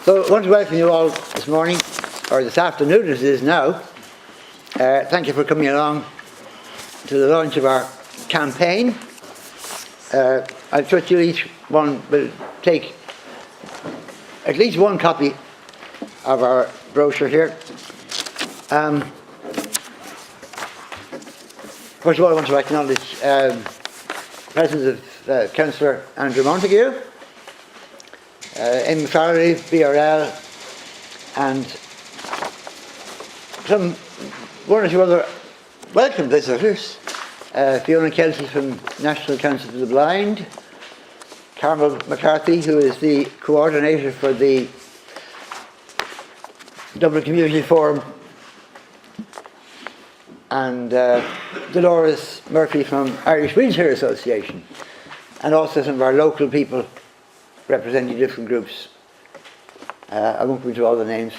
So I want to welcome you all this morning, or this afternoon as it is now. Thank you for coming along to the launch of our campaign. I trust you each one will take at least one copy of our brochure here. First of all, I want to acknowledge the presence of Councillor Andrew Montague, Amy Farrelly, BRL, and some one or two other welcome visitors. Fiona Kelsey from National Council for the Blind, Carmel McCarthy, who is the coordinator for the Dublin Community Forum, and Dolores Murphy from Irish Wheelchair Association, and also some of our local people representing different groups. I won't go into all the names.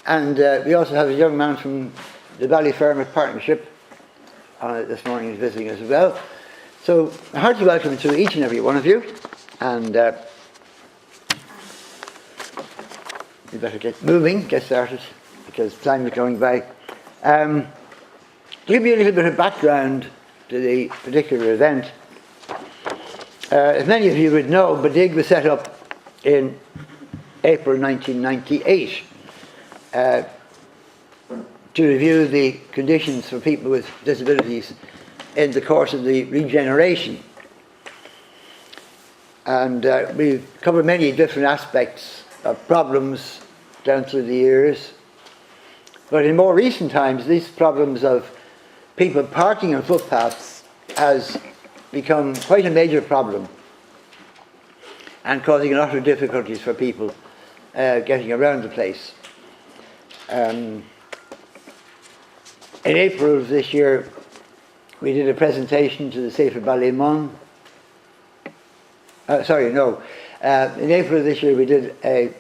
And we also have a young man from the Ballymun Partnership this morning is visiting us as well. So a hearty welcome to each and every one of you, and we better get moving, get started, because time is going by. To give you a little bit of background to the particular event, as many of you would know, BADIG was set up in April 1998 to review the conditions for people with disabilities in the course of the regeneration. And we've covered many different aspects of problems down through the years. But in more recent times, these problems of people parking on footpaths has become quite a major problem and causing a lot of difficulties for people getting around the place. In April of this year, we did a presentation to the Safer Ballymun. In April of this year, we did a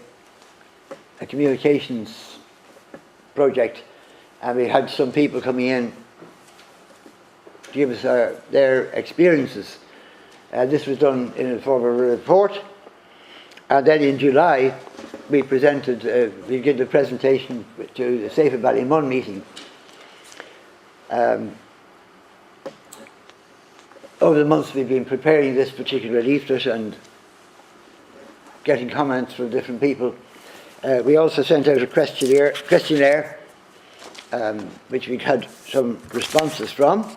communications project, and we had some people coming in to give us their experiences. This was done in the form of a report, and then in July we presented, we did a presentation to the Safer Ballymun meeting. Over the months we've been preparing this particular leaflet and getting comments from different people. We also sent out a questionnaire which we had some responses from.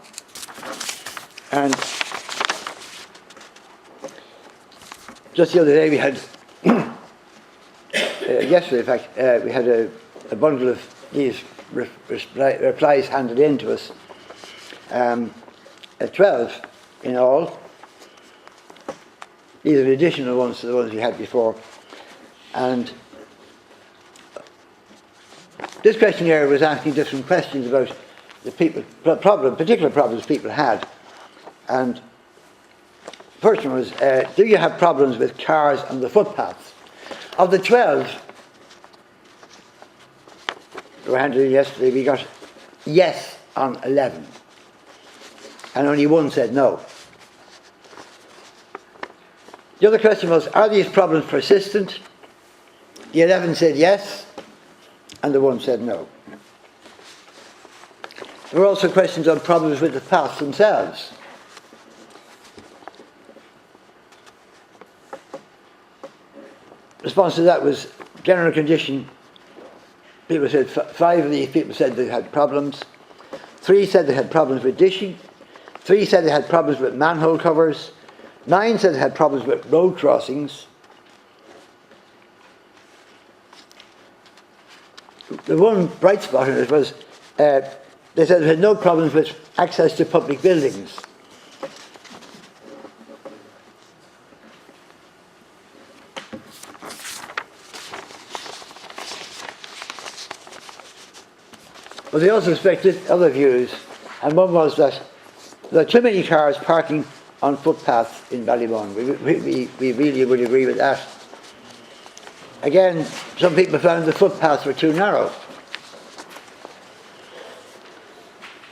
And just the other day we had, yesterday in fact, we had a bundle of these replies handed in to us, 12 in all. These are additional ones to the ones we had before. And this questionnaire was asking different questions about the particular problems people had. And the first one was, do you have problems with cars on the footpaths? Of the 12 that were handed in yesterday, we got yes on 11. And only one said no. The other question was, are these problems persistent? The 11 said yes, and the one said no. There were also questions on problems with the paths themselves. Response to that was general condition. People said 5 of these people said they had problems. 3 said they had problems with dishing. 3 said they had problems with manhole covers. 9 said they had problems with road crossings. The one bright spot in it was they said they had no problems with access to public buildings. But they also expected other views, and one was that there are too many cars parking on footpaths in Ballymun. We really would agree with that. Again, some people found the footpaths were too narrow.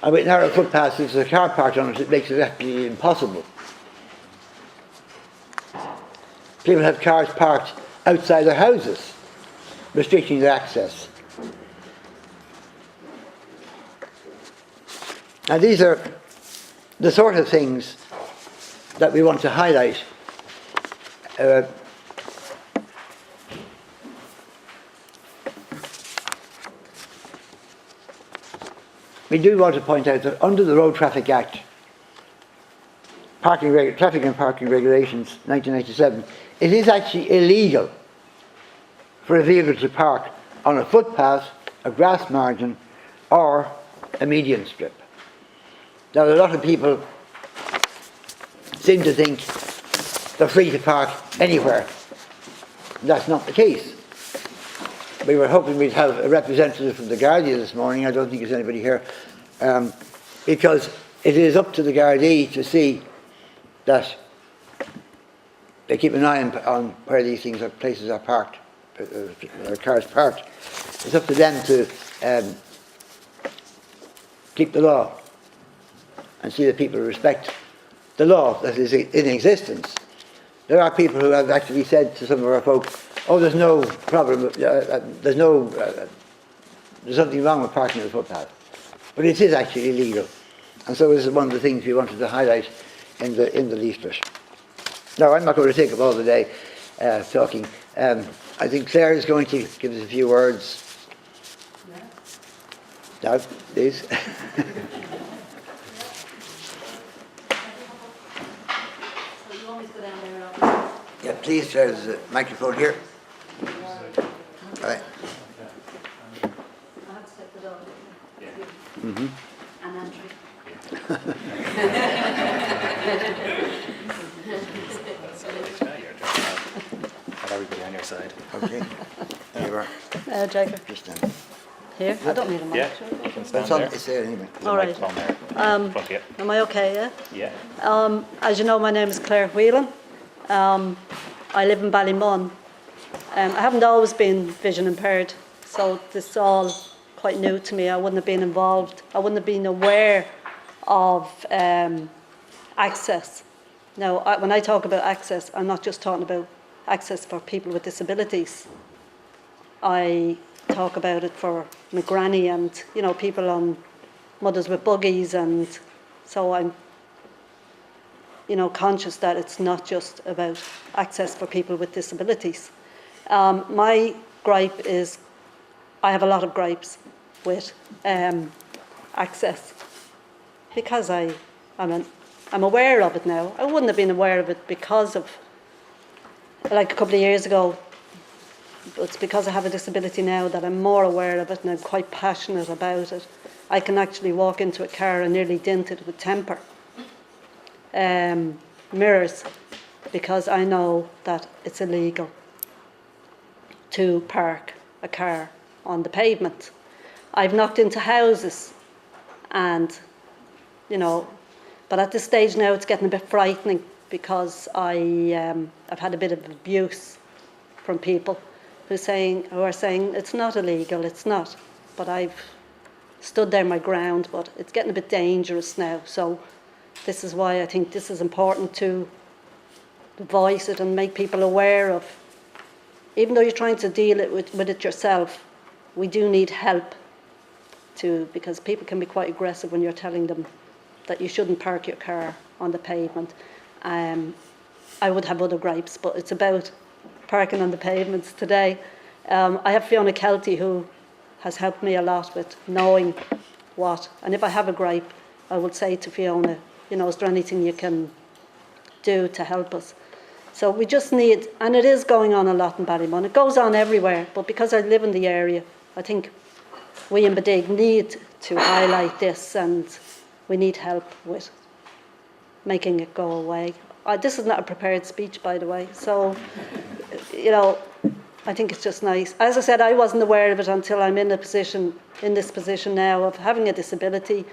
And with narrow footpaths, if there's a car parked on it, it makes it absolutely impossible. People have cars parked outside their houses, restricting their access. And these are the sort of things that we want to highlight. We do want to point out that under the Road Traffic Act, Traffic and Parking Regulations 1997, it is actually illegal for a vehicle to park on a footpath, a grass margin, or a median strip. Now, a lot of people seem to think they're free to park anywhere. That's not the case. We were hoping we'd have a representative from the Gardaí this morning. I don't think there's anybody here, because it is up to the Gardaí to see that they keep an eye on where these things or places are parked, or cars parked. It's up to them to keep the law and see that people respect the law that is in existence. There are people who have actually said to some of our folk, "Oh, there's no problem. There's something wrong with parking on the footpath," but it is actually illegal, and so this is one of the things we wanted to highlight in the leaflet. Now, I'm not going to take up all the day talking. I think Claire is going to give us a few words. Now, please. Yeah, please, there's a microphone here. All right. Mm-hmm. And Andrew. I'll everybody on your side. Okay. There you are. Jacob. Just stand. Here? I don't need a mic. Yeah, you can stand It's on, there. it's there anyway. There's a All right. microphone there. In front of you. Am I okay, yeah? Yeah. As you know, my name is Claire Whelan. I live in Ballymun. I haven't always been vision impaired, so this is all quite new to me. I wouldn't have been involved. I wouldn't have been aware of access. Now, when I talk about access, I'm not just talking about access for people with disabilities. I talk about it for my granny and, you know, people on mothers with buggies, and so I'm, you know, conscious that it's not just about access for people with disabilities. My gripe is, I have a lot of gripes with access, because I'm aware of it now. I wouldn't have been aware of it because of, like a couple of years ago. It's because I have a disability now that I'm more aware of it, and I'm quite passionate about it. I can actually walk into a car and nearly dent it with temper. Mirrors, because I know that it's illegal to park a car on the pavement. I've knocked into houses, and, you know, but at this stage now it's getting a bit frightening, because I've had a bit of abuse from people who are saying it's not illegal, it's not. But I've stood there my ground, but it's getting a bit dangerous now. So this is why I think this is important to voice it and make people aware of. Even though you're trying to deal with it yourself, we do need help because people can be quite aggressive when you're telling them that you shouldn't park your car on the pavement. I would have other gripes, but it's about parking on the pavements today. I have Fiona Kelty, who has helped me a lot with knowing what, and if I have a gripe, I would say to Fiona, you know, is there anything you can do to help us? So we just need, and it is going on a lot in Ballymun. It goes on everywhere, but because I live in the area, I think we in BADIG need to highlight this, and we need help with making it go away. This is not a prepared speech, by the way, so, you know, I think it's just nice. As I said, I wasn't aware of it until I'm in this position now of having a disability,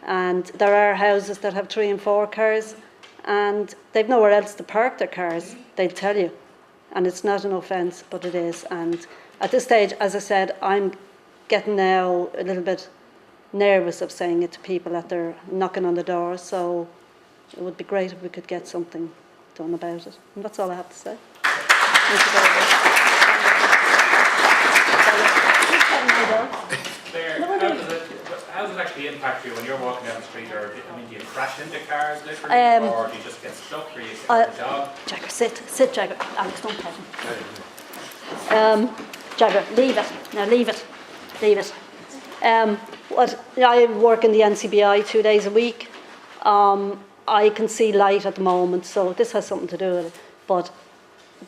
and there are houses that have 3 and 4 cars, and they've nowhere else to park their cars, they'll tell you. And it's not an offence, but it is. And at this stage, as I said, I'm getting now a little bit nervous of saying it to people that they're knocking on the door, so it would be great if we could get something done about it. And that's all I have to say. Thank you very much. Claire, how does it actually impact you when you're walking down the street, or I mean, do you crash into cars literally, or do you just get stuck, or you sit on the dog? Jagger, sit, Jagger. Alex, don't pet him. Jagger, leave it. Now leave it. Leave it. I work in the NCBI 2 days a week. I can see light at the moment, so this has something to do with it. But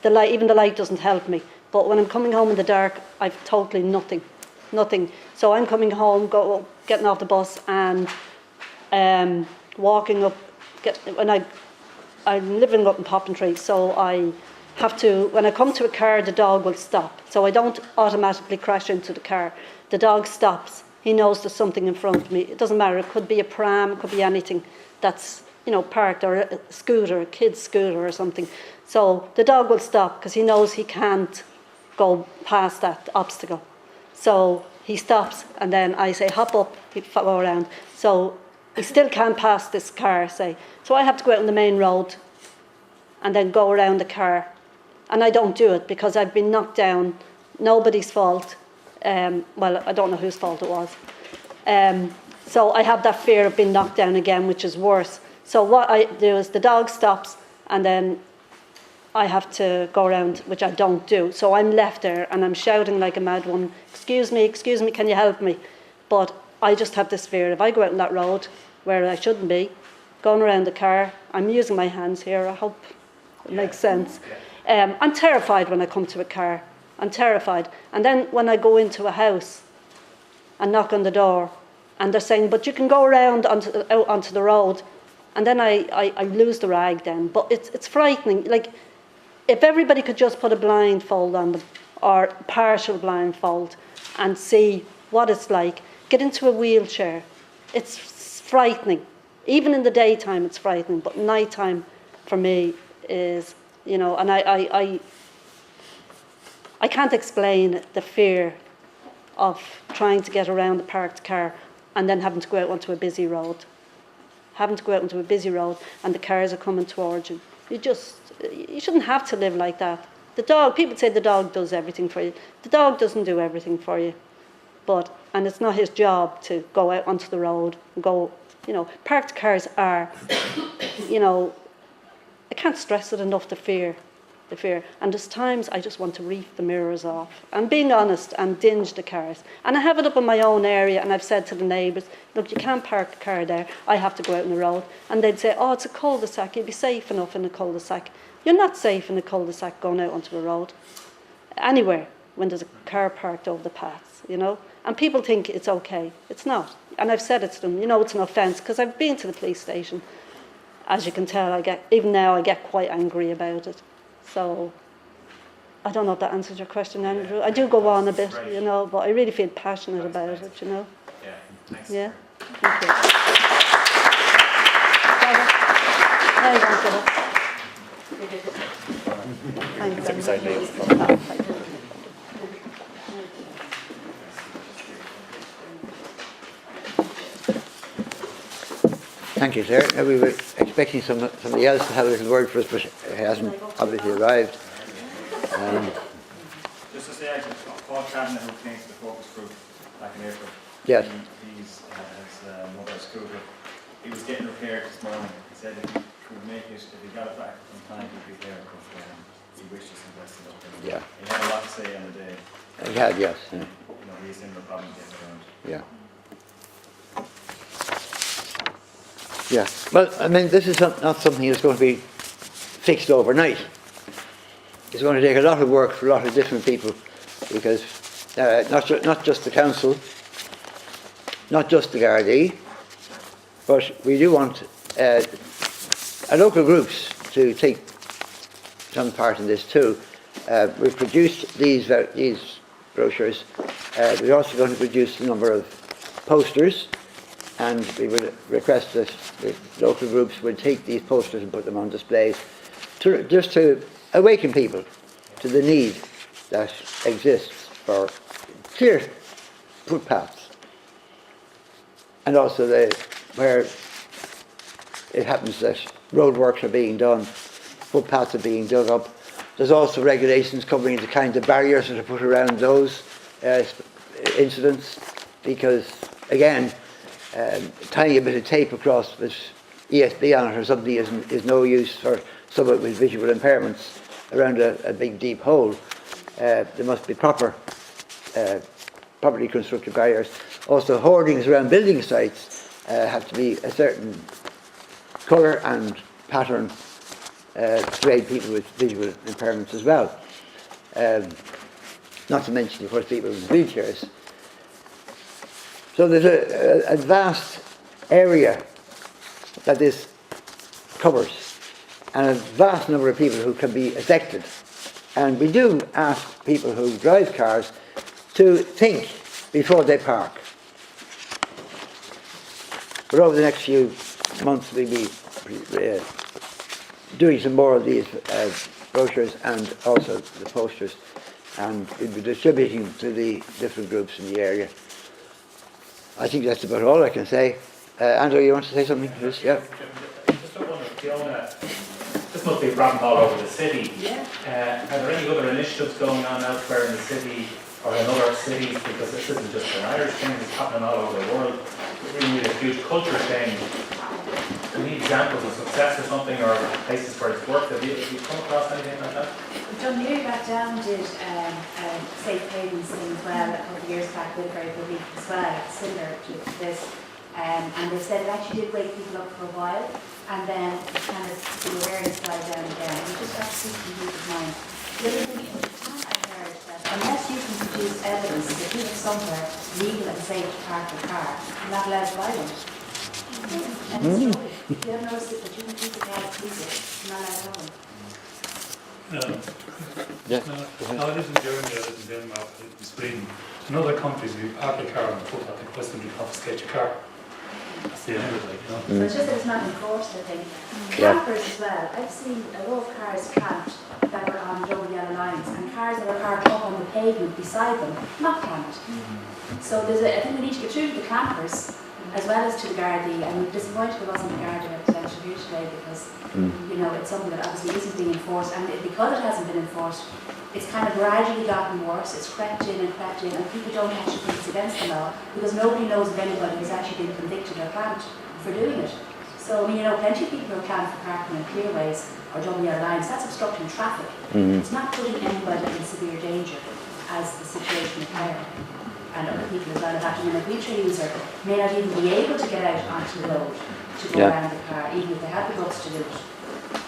the light, even the light doesn't help me. But when I'm coming home in the dark, I've totally nothing. So I'm coming home, getting off the bus and walking up. I'm living up in Poppintree, so I have to, when I come to a car, the dog will stop. So I don't automatically crash into the car. The dog stops. He knows there's something in front of me. It doesn't matter. It could be a pram, it could be anything that's, parked, or a scooter, a kid's scooter or something. So the dog will stop because he knows he can't go past that obstacle. So he stops, and then I say, hop up, he go around. So he still can't pass this car, say. So I have to go out on the main road and then go around the car. And I don't do it because I've been knocked down. Nobody's fault. Well, I don't know whose fault it was. So I have that fear of being knocked down again, which is worse. So what I do is the dog stops, and then I have to go around, which I don't do. So I'm left there and I'm shouting like a mad one, excuse me, can you help me? But I just have this fear. If I go out on that road where I shouldn't be, going around the car, I'm using my hands here, I hope it makes sense. I'm terrified when I come to a car. I'm terrified. And then when I go into a house and knock on the door, and they're saying, but you can go around out onto the road, and then I lose the rag then. But it's frightening. Like, if everybody could just put a blindfold on them, or partial blindfold, and see what it's like, get into a wheelchair. It's frightening. Even in the daytime it's frightening, but nighttime for me is, and I can't explain the fear of trying to get around the parked car and then having to go out onto a busy road. And the cars are coming towards you. You shouldn't have to live like that. The dog, people say the dog does everything for you. The dog doesn't do everything for you. And it's not his job to go out onto the road and go, parked cars are, I can't stress it enough, the fear. And there's times I just want to reef the mirrors off. And being honest, and dinge the cars. And I have it up in my own area, and I've said to the neighbours, look, you can't park a car there, I have to go out on the road. And they'd say, oh, it's a cul-de-sac, you'd be safe enough in a cul-de-sac. You're not safe in a cul-de-sac going out onto the road. Anywhere, when there's a car parked over the paths, And people think it's okay. It's not. And I've said it to them, it's an offence, because I've been to the police station. As you can tell, even now I get quite angry about it. So, I don't know if that answers your question, Andrew. I do go on a bit, but I really feel passionate about it, Yeah, thanks. Yeah, thank you. Now you won't get up. Thanks, Sit beside me. Oh, thank you. Thank you, sir. Now, we were expecting somebody else to have a little word for us, but it hasn't obviously arrived. Just to say, actually, Paul Kavanagh, who came to the focus group back in April, Yes. he's his mother's scooter. He was getting repaired this morning. He said if he could make it, if he got it back on time, he'd be there. But he wished us the best of luck. Yeah. He had a lot to say on the day. He had, yes. Yeah. He's in the problem getting around. Yeah. Yeah. Well, I mean, this is not something that's going to be fixed overnight. It's going to take a lot of work for a lot of different people, because not just the council, not just the Gardaí, but we do want local groups to take some part in this too. We've produced these brochures. We're also going to produce a number of posters, and we would request that the local groups would take these posters and put them on displays, just to awaken people to the need that exists for clear footpaths, and also where it happens that roadworks are being done, footpaths are being dug up, There's also regulations covering the kind of barriers that are put around those incidents, because again, tying a bit of tape across with ESB on it or something is no use for someone with visual impairments around a big deep hole. There must be properly constructed barriers. Also, hoardings around building sites have to be a certain colour and pattern to aid people with visual impairments as well. Not to mention, of course, people with wheelchairs. So there's a vast area that this covers, and a vast number of people who can be affected. And we do ask people who drive cars to think before they park. But over the next few months we'll be doing some more of these brochures and also the posters, and we'll be distributing to the different groups in the area. I think that's about all I can say. Andrew, you want to say something to this? Yeah. Just wondering, Fiona, this must be a problem all over the city. Yeah. Are there any other initiatives going on elsewhere in the city or in other cities? Because this isn't just an Irish thing, it's happening all over the world. We need a huge culture change. Do we need examples of success or something, or places where it's worked? Have you come across anything like that? John Muir back down did safe havens thing as well a couple of years back with very good as well, similar to this. And they said it actually did wake people up for a while, and then it kind of the awareness died down again. And just absolutely peace of mind. The other thing I heard that unless you can produce evidence that you have somewhere legal and safe to park your car, you're not allowed to buy one. And it's true. If you have noticed it, that you can keep it out of police, you're not allowed to have one. Yeah. No, it isn't Germany, it isn't Denmark, it isn't Sweden. In other countries, if you park a car on foot, I think Western will confiscate your car. That's the end of it, you know. So it's just that it's not enforced, I think. Yeah. Campers as well. I've seen a row of cars camped that were on double yellow lines, and cars that were parked up on the pavement beside them, not camped. So I think we need to get through to the campers as well as to the Gardaí. And we're disappointed there wasn't a Gardaí representative here today, because you know, it's something that obviously isn't being enforced, and because it hasn't been enforced, it's kind of gradually gotten worse. It's crept in, and people don't actually think it's against the law, because nobody knows of anybody who's actually been convicted or canned for doing it. So, I mean, you know, plenty of people are canned for parking in clearways or double yellow lines. That's obstructing traffic. It's not putting anybody in severe danger, as the situation of Clare and other people as well. That, a wheelchair user may not even be able to get out onto the road to go around the car, even if they have the guts to do it.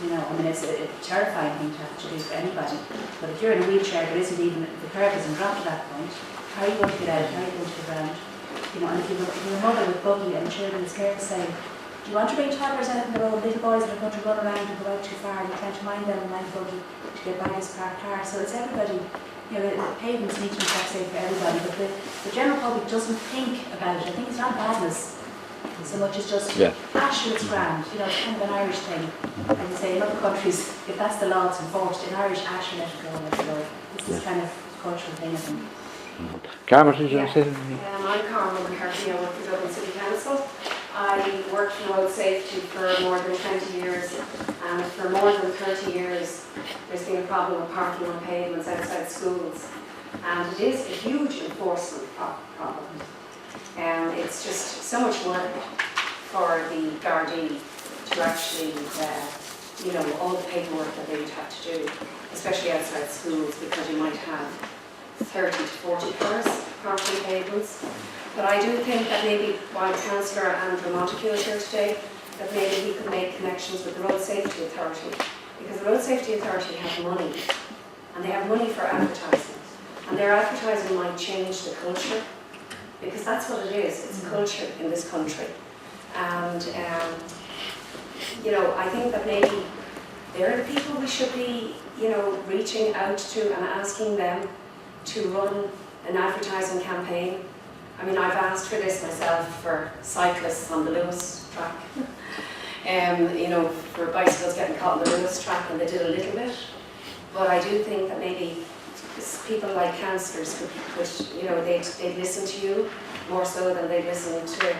You know, I mean, it's a terrifying thing to have to do for anybody. But if you're in a wheelchair, there isn't even, the curb isn't dropped at that point. How are you going to get out? How are you going to get around? You know, and if you're a mother with buggy and children, it's scared to say, do you want to bring toddlers out on the road, little boys that are going to run around and go out too far, and you can't mind them and mind the buggy to get by this parked car. So it's everybody, you know, the pavements need to be kept safe for everybody, but the general public doesn't think about it. I think it's not badness so much as just, sure, it's grand, you know, it's kind of an Irish thing. And you say in other countries, if that's the law, it's enforced. In Irish, sure, let it go, let it go. It's this kind of cultural thing, I think. Carmen, did you want to say something? I'm Carmen McCarthy, I work for Dublin City Council. I worked in road safety for more than 20 years, and for more than 30 years there's been a problem with parking on pavements outside schools, and it is a huge enforcement problem. It's just so much work for the Gardaí to actually, you know, all the paperwork that they would have to do, especially outside schools, because you might have 30 to 40 cars parked on pavements. But I do think that maybe while Councillor Andrew Montague is here today, that maybe he could make connections with the Road Safety Authority, because the Road Safety Authority have money, and they have money for advertising, and their advertising might change the culture, because that's what it is. It's a culture in this country. And you know, I think that maybe they're the people we should be, you know, reaching out to and asking them to run an advertising campaign. I mean, I've asked for this myself for cyclists on the Lewis track. You know, for bicycles getting caught on the Lewis track, and they did a little bit. But I do think that maybe people like councillors could, you know, they'd listen to you more so than they'd listen to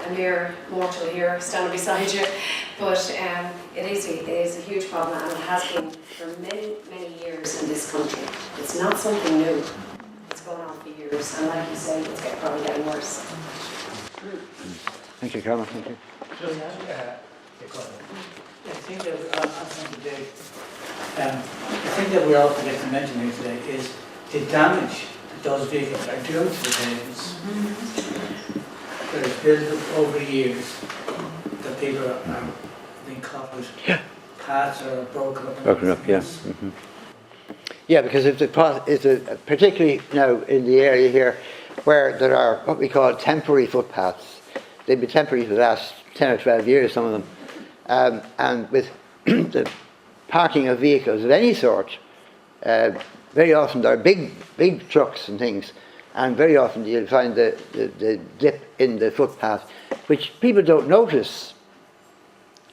a mere mortal here standing beside you. But it is a huge problem, and it has been for many, many in this country. It's not something new. It's going on for years, and like you say, it's probably getting worse. Thank you, Carmen. Thank you. Just, I think that on something today, the thing that we all forget to mention here today is the damage that those vehicles are doing to the pavements. That is built up over years, that people are being caught with. Paths are broken up. Broken up, yeah. Yeah, because if particularly now in the area here where there are what we call temporary footpaths, they've been temporary for the last 10 or 12 years, some of them, and with the parking of vehicles of any sort, very often there are big trucks and things, and very often you'll find the dip in the footpath, which people don't notice.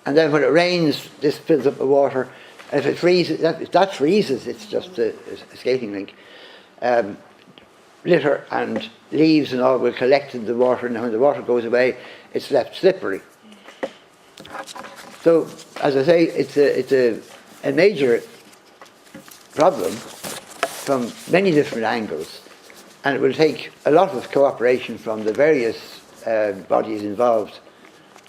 And then when it rains, this fills up the water. And if it freezes, that freezes, it's just a skating rink. Litter and leaves and all will collect in the water, and when the water goes away, it's left slippery. So, as I say, it's a major problem from many different angles, and it will take a lot of cooperation from the various bodies involved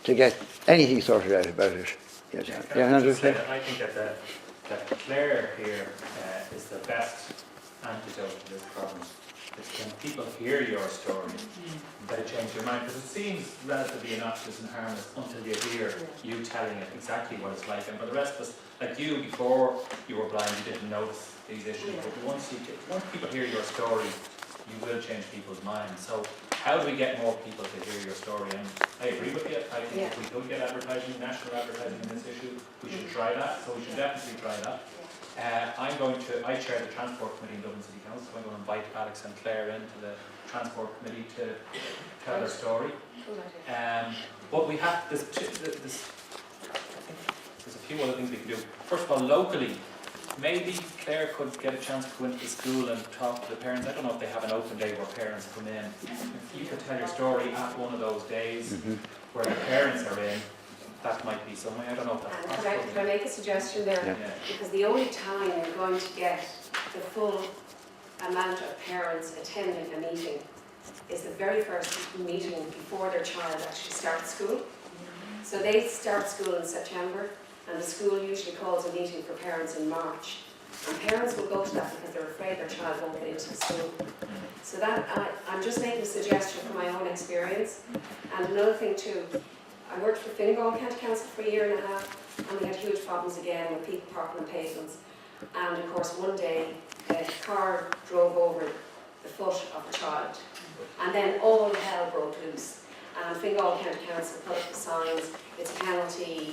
to get anything sorted out about it. Yes. Andrew? I think that Claire here is the best antidote to this problem. It's when people hear your story, they change their mind, because it seems relatively innocuous and harmless until you hear you telling it exactly what it's like. And for the rest of us, like you, before you were blind, you didn't notice these issues. But once people hear your story, you will change people's minds. So how do we get more people to hear your story? And I agree with you. I think if we could get advertising, national advertising in this issue, we should try that. So we should definitely try that. I chair the Transport Committee in Dublin City Council, so I'm going to invite Alex and Claire into the Transport Committee to tell their story. But we have, there's a few other things we can do. First of all, locally, maybe Claire could get a chance to go into the school and talk to the parents. I don't know if they have an open day where parents come in. If you could tell your story at one of those days where the parents are in, that might be some way. I don't know if that's possible. Can I make a suggestion there? Yeah. Because the only time you're going to get the full amount of parents attending a meeting is the very first meeting before their child actually starts school. So they start school in September, and the school usually calls a meeting for parents in March. And parents will go to that because they're afraid their child won't get into the school. So that, I'm just making a suggestion from my own experience. And another thing too, I worked for Fingal County Council for a year and a half, and we had huge problems again with people parking on pavements. And of course one day a car drove over the foot of a child, and then all hell broke loose. And Fingal County Council put up the signs, it's a penalty,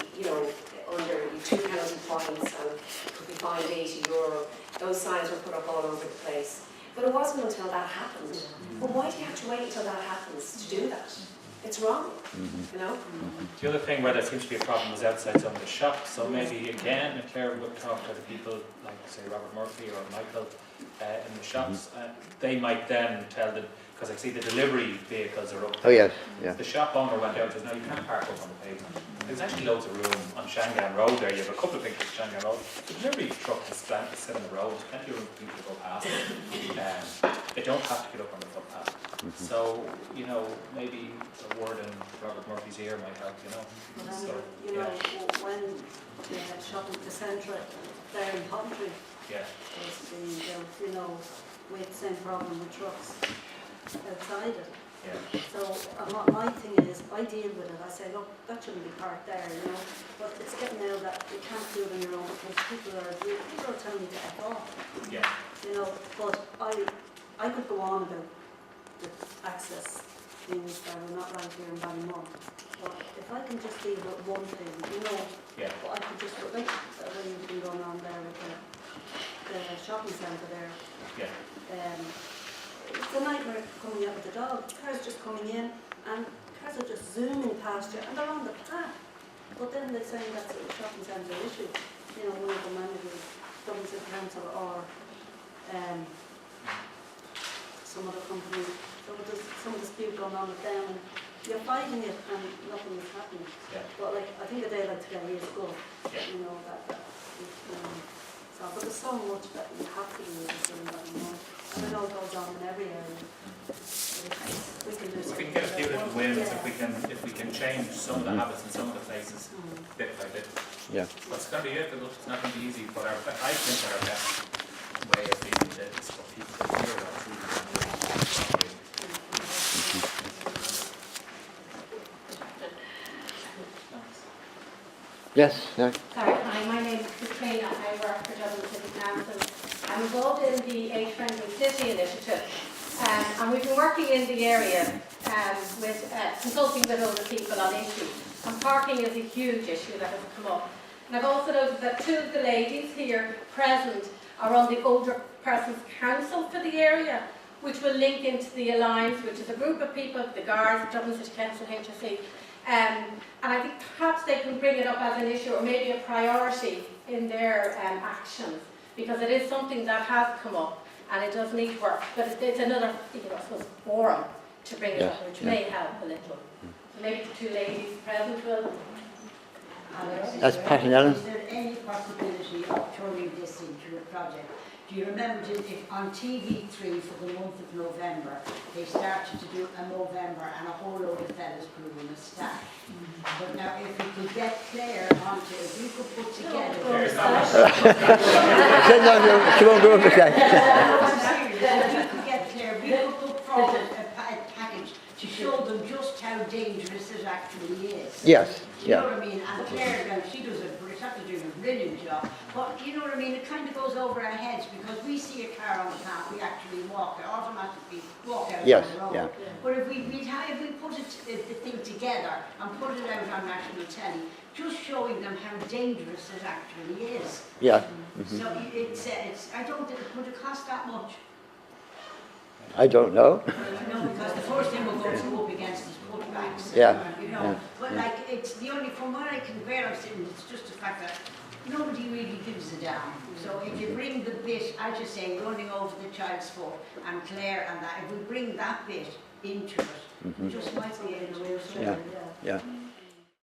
under 2 penalty points, and could be fined €80. Those signs were put up all over the place. But it wasn't until that happened. Well, why do you have to wait until that happens to do that? It's wrong, The other thing where there seems to be a problem is outside some of the shops. So maybe again, if Claire would talk to the people like say Robert Murphy or Michael in the shops, they might then tell them, because I see the delivery vehicles are up there. Oh yes, yeah. The shop owner went out and says, no, you can't park up on the pavement. There's actually loads of room on Shangan Road there. You have a couple of pictures of Shangan Road. The delivery truck is sitting on the road. There's plenty of room for people to go past it. They don't have to get up on the footpath. So, maybe a word in Robert Murphy's ear might help, But then, So, when they had shopping the centre there in Coventry, yeah. was with the same problem with trucks outside it. Yeah. So my thing is, I deal with it. I say, look, that shouldn't be parked there, But it's getting now that you can't do it on your own because people are telling you to F off. Yeah. But I could go on about the access things that are not right here in Ballymun. But if I can just deal with one thing, Yeah. I could just like when you've been going on there with the shopping centre there. Yeah. It's a nightmare coming out with the dog. Cars just coming in and cars are just zooming past you and they're on the path. But then they're saying that's a shopping centre issue. One of the managers, Dublin City Council or some other company. So there's some dispute going on with them and you're fighting it and nothing is happening. Yeah. But I think a day like today is good. Yeah. So on, but there's so much that you have to do with it, you know. And it all goes on in every area. We can do If we something. can get a few little wins, Yeah. if we can change some of the habits in some of the places, bit by bit. Yeah. But it's going to be difficult, it's not going to be easy, but I think that our best way of dealing with it is for people to hear what's really happening. Yes, yeah. Sorry, hi, my name is Katrina. I work for Dublin City Council. I'm involved in the Age Friendly City initiative, and we've been working in the area with consulting with other people on issues. And parking is a huge issue that has come up. And I've also noticed that two of the ladies here present are on the Older Persons Council for the area, which will link into the Alliance, which is a group of people, the Guards, Dublin City Council, HSE. And I think perhaps they can bring it up as an issue or maybe a priority in their actions, because it is something that has come up and it does need work. But it's another, I suppose, forum to bring it up, which may help a little. So maybe the two ladies present will. That's Pat and Ellen. Is there any possibility of turning this into a project? Do you remember if on TV3 for the month of November, they started to do a November and a whole load of fellas grew in a stack. But now if we could get Claire onto, if we could put together... She won't go up again. If we could get Claire, we could put forward a package to show them just how dangerous it actually is. Yes, You know yeah. what I mean? And Claire, now, she does a brilliant job. But you know what I mean? It kind of goes over our heads because we see a car on the path, we actually automatically walk out Yes, on the road. yeah. But if we put the thing together and put it out on national telly, just showing them how dangerous it actually is. Yeah. So it's I don't think it would have cost that much. I don't know. No, because the first thing we're going to go up against is putbacks. Yeah, You know, yeah, but yeah. like it's the only, from what I can bear, I'm saying, it's just the fact that nobody really gives a damn. So if you bring the bit, I just say, running over the child's foot and Claire and that, if we bring that bit into it, it just might be a little bit. Yeah, yeah.